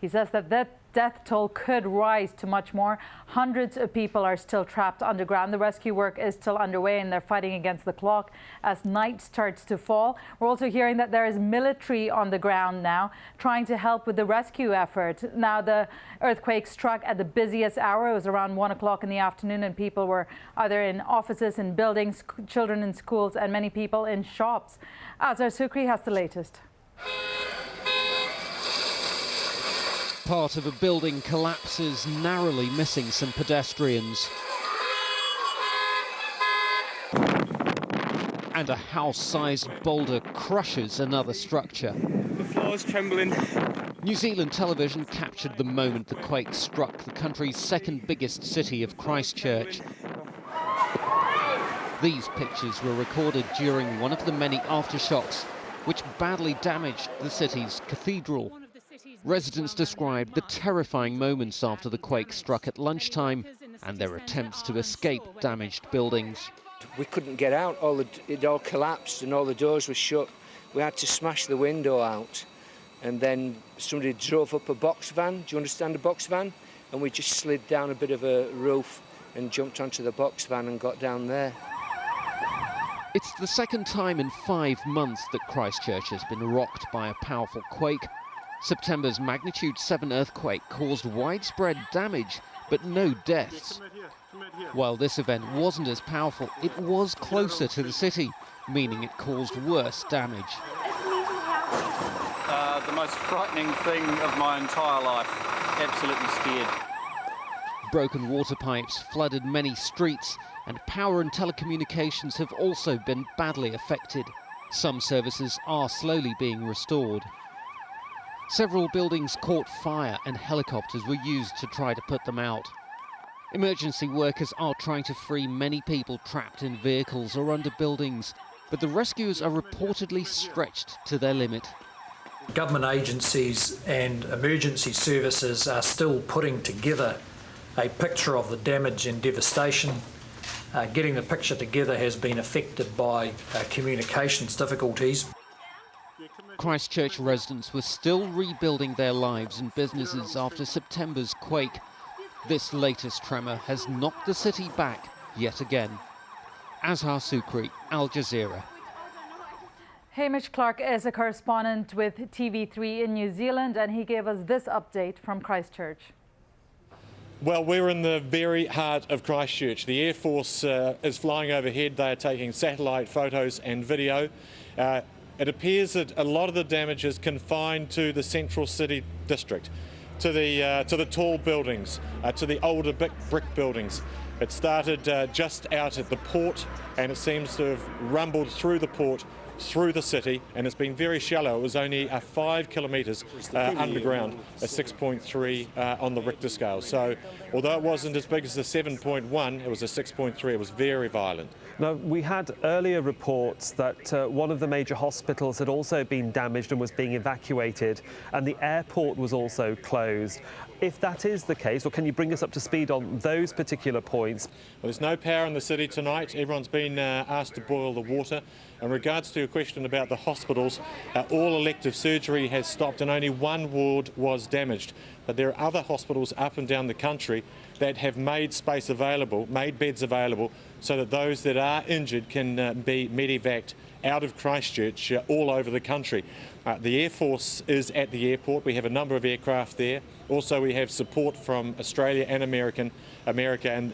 He says that the death toll could rise to much more. Hundreds of people are still trapped underground. The rescue work is still underway and they're fighting against the clock as night starts to fall. We're also hearing that there is military on the ground now trying to help with the rescue effort. Now, the earthquake struck at the busiest hour. It was around 1 o'clock in the afternoon and people were either in offices, in buildings, children in schools and many people in shops. AlJazeera has the latest. Part of a building collapses, narrowly missing some pedestrians. And a house-sized boulder crushes another structure. The floor is trembling. New Zealand television captured the moment the quake struck the country's second biggest city of Christchurch. These pictures were recorded during one of the many aftershocks which badly damaged the city's cathedral. Residents described the terrifying moments after the quake struck at lunchtime and their attempts to escape damaged buildings. We couldn't get out, it all collapsed and all the doors were shut. We had to smash the window out and then somebody drove up a box van, do you understand a box van? And we just slid down a bit of a roof and jumped onto the box van and got down there. It's the second time in 5 months that Christchurch has been rocked by a powerful quake. September's magnitude 7 earthquake caused widespread damage, but no deaths. While this event wasn't as powerful, it was closer to the city, meaning it caused worse damage. The most frightening thing of my entire life. Absolutely scared. Broken water pipes flooded many streets, and power and telecommunications have also been badly affected. Some services are slowly being restored. Several buildings caught fire and helicopters were used to try to put them out. Emergency workers are trying to free many people trapped in vehicles or under buildings, but the rescues are reportedly stretched to their limit. Government agencies and emergency services are still putting together a picture of the damage and devastation. Getting the picture together has been affected by communications difficulties. Christchurch residents were still rebuilding their lives and businesses after September's quake. This latest tremor has knocked the city back yet again. Azhar Sukri, Al Jazeera. Hamish Clark is a correspondent with TV3 in New Zealand and he gave us this update from Christchurch. Well, we're in the very heart of Christchurch. The Air Force is flying overhead. They are taking satellite photos and video. It appears that a lot of the damage is confined to the central city district, to the tall buildings, to the older brick buildings. It started just out at the port and it seems to have rumbled through the port, through the city, and it's been very shallow. It was only 5 kilometres underground, a 6.3 on the Richter scale. So although it wasn't as big as the 7.1, it was a 6.3. It was very violent. Now, we had earlier reports that one of the major hospitals had also been damaged and was being evacuated, and the airport was also closed. If that is the case, or can you bring us up to speed on those particular points? Well, there's no power in the city tonight. Everyone's been asked to boil the water. In regards to your question about the hospitals, all elective surgery has stopped and only one ward was damaged. But there are other hospitals up and down the country that have made space available, made beds available, so that those that are injured can be medevaced out of Christchurch all over the country. The Air Force is at the airport. We have a number of aircraft there. Also, we have support from Australia and America,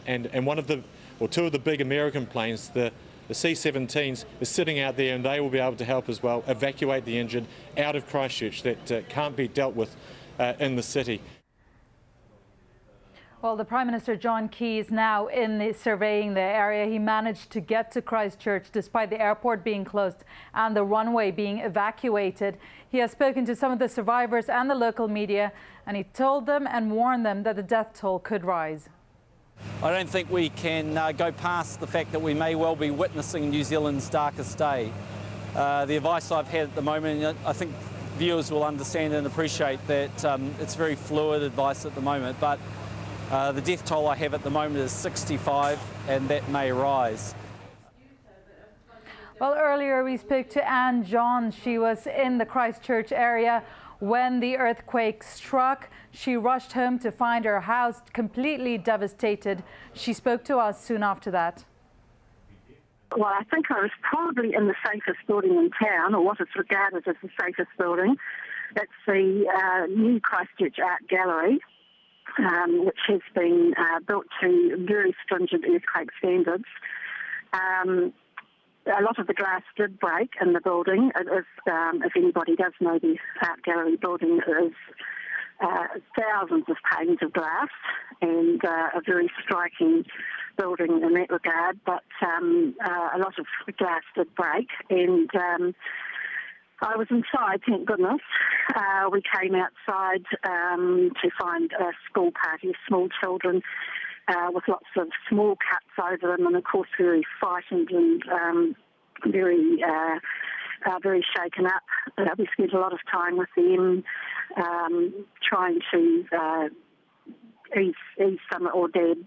and one of the, or two of the big American planes, the C-17s, is sitting out there, and they will be able to help as well evacuate the injured out of Christchurch that can't be dealt with in the city. Well, the Prime Minister John Key is now surveying the area. He managed to get to Christchurch despite the airport being closed and the runway being evacuated. He has spoken to some of the survivors and the local media, and he told them and warned them that the death toll could rise. I don't think we can go past the fact that we may well be witnessing New Zealand's darkest day. The advice I've had at the moment, I think viewers will understand and appreciate that it's very fluid advice at the moment, but the death toll I have at the moment is 65, and that may rise. Well, earlier we spoke to Anne John. She was in the Christchurch area When the earthquake struck, she rushed home to find her house completely devastated. She spoke to us soon after that. Well, I think I was probably in the safest building in town, or what is regarded as the safest building. It's the new Christchurch Art Gallery, which has been built to very stringent earthquake standards. A lot of the glass did break in the building. It is, if anybody does know the Art Gallery building, it is thousands of panes of glass and a very striking building in that regard, but a lot of glass did break, and I was inside, thank goodness. We came outside to find a school party of small children with lots of small cuts over them, and of course very frightened and very shaken up. We spent a lot of time with them trying to ease some, or dab,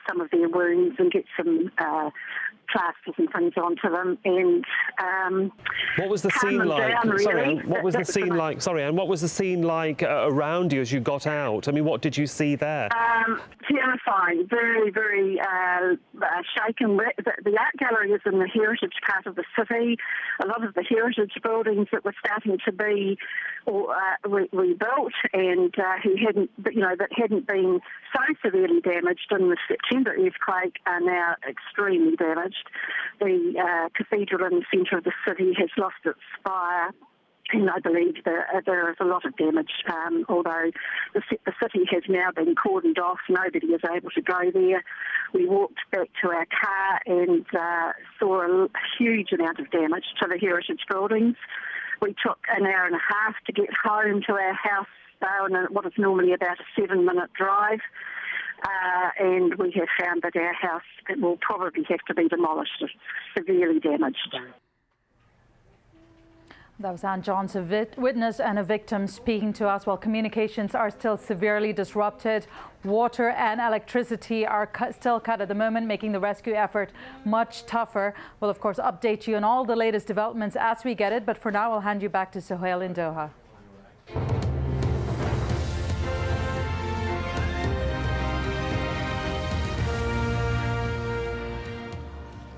some of their wounds and get some plasters and things onto them. And what was the scene like? Down, really. Sorry, Anne, what was the scene like? Sorry, Anne, what was the scene like around you as you got out? I mean, what did you see there? Terrifying, very, very shaken. The art gallery is in the heritage part of the city. A lot of the heritage buildings that were starting to be rebuilt and that hadn't been so severely damaged in the September earthquake are now extremely damaged. The cathedral in the centre of the city has lost its spire, and I believe there is a lot of damage, although the city has now been cordoned off. Nobody is able to go there. We walked back to our car and saw a huge amount of damage to the heritage buildings. We took an hour and a half to get home to our house on what is normally about a 7-minute drive. And we have found that our house will probably have to be demolished. It's severely damaged. That was Anne Johnson, a witness and a victim, speaking to us. While communications are still severely disrupted, water and electricity are still cut at the moment, making the rescue effort much tougher. We'll, of course, update you on all the latest developments as we get it. But for now, I'll hand you back to Sohail in Doha.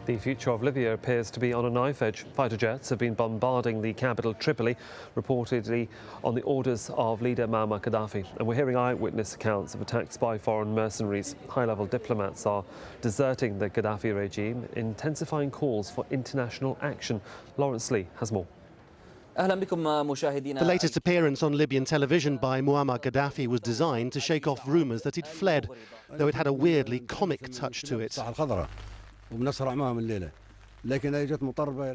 The future of Libya appears to be on a knife edge. Fighter jets have been bombarding the capital, Tripoli, reportedly on the orders of leader Muammar Gaddafi. And we're hearing eyewitness accounts of attacks by foreign mercenaries. High-level diplomats are deserting the Gaddafi regime, intensifying calls for international action. Lawrence Lee has more. The latest appearance on Libyan television by Muammar Gaddafi was designed to shake off rumours that he'd fled, though it had a weirdly comic touch to it.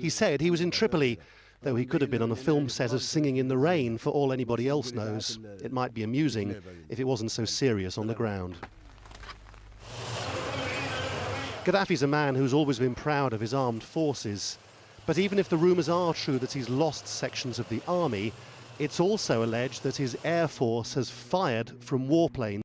He said he was in Tripoli, though he could have been on a film set of Singing in the Rain for all anybody else knows. It might be amusing if it wasn't so serious on the ground. Gaddafi's a man who's always been proud of his armed forces. But even if the rumours are true that he's lost sections of the army, it's also alleged that his air force has fired from warplanes